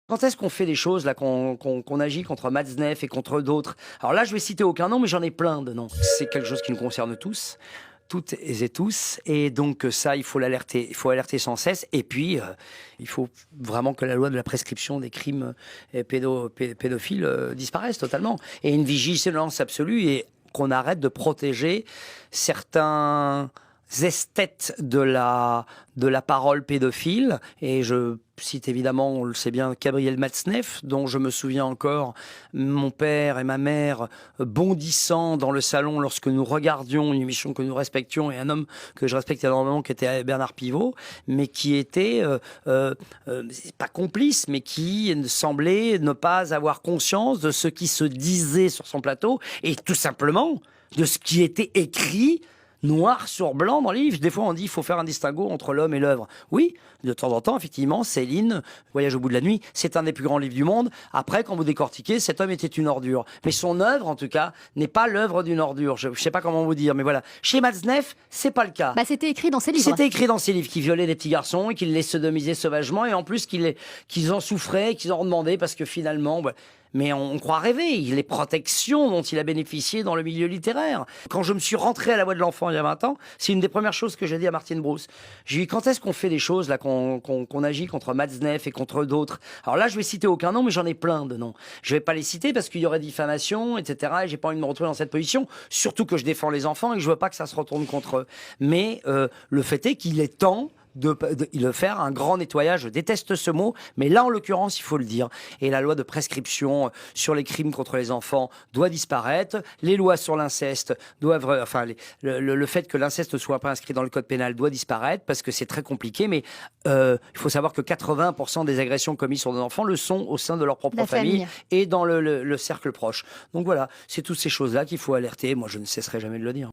Quand est-ce qu'on fait des choses là, qu'on agit contre Matzneff et contre d'autres? Alors là, je vais citer aucun nom, mais j'en ai plein de noms. C'est quelque chose qui nous concerne tous, toutes et tous, et donc ça, il faut alerter sans cesse. Et puis, il faut vraiment que la loi de la prescription des crimes pédophiles disparaisse totalement, et une vigilance absolue, et qu'on arrête de protéger certains esthètes de la parole pédophile. Et je cite évidemment, on le sait bien, Gabriel Matzneff, dont je me souviens encore, mon père et ma mère bondissant dans le salon lorsque nous regardions une émission que nous respections, et un homme que je respecte énormément qui était Bernard Pivot, mais qui était pas complice, mais qui semblait ne pas avoir conscience de ce qui se disait sur son plateau, et tout simplement de ce qui était écrit noir sur blanc dans le livre. Des fois, on dit qu'il faut faire un distinguo entre l'homme et l'œuvre. Oui, de temps en temps, effectivement, Céline, Voyage au bout de la nuit, c'est un des plus grands livres du monde. Après, quand vous décortiquez, cet homme était une ordure. Mais son œuvre, en tout cas, n'est pas l'œuvre d'une ordure. Je ne sais pas comment vous dire, mais voilà. Chez Matzneff, c'est pas le cas. Bah, c'était écrit dans ses livres. C'était écrit dans ses livres qu'il violait des petits garçons et qu'il les sodomisait sauvagement, et en plus qu'ils en souffraient, qu'ils en demandaient, parce que finalement... Bah, mais on croit rêver, les protections dont il a bénéficié dans le milieu littéraire. Quand je me suis rentré à la Voix de l'Enfant il y a 20 ans, c'est une des premières choses que j'ai dit à Martine Brousse. J'ai dit, quand est-ce qu'on fait des choses là, qu'on agit contre Matzneff et contre d'autres? Alors là, je vais citer aucun nom, mais j'en ai plein de noms. Je vais pas les citer parce qu'il y aurait diffamation, etc. Et j'ai pas envie de me retrouver dans cette position, surtout que je défends les enfants et que je veux pas que ça se retourne contre eux. Mais le fait est qu'il est temps de faire un grand nettoyage. Je déteste ce mot, mais là, en l'occurrence, il faut le dire. Et la loi de prescription sur les crimes contre les enfants doit disparaître. Les lois sur l'inceste doivent... Enfin, le fait que l'inceste ne soit pas inscrit dans le code pénal doit disparaître, parce que c'est très compliqué, mais il faut savoir que 80% des agressions commises sur des enfants le sont au sein de leur propre famille et dans le cercle proche. Donc voilà, c'est toutes ces choses-là qu'il faut alerter. Moi, je ne cesserai jamais de le dire.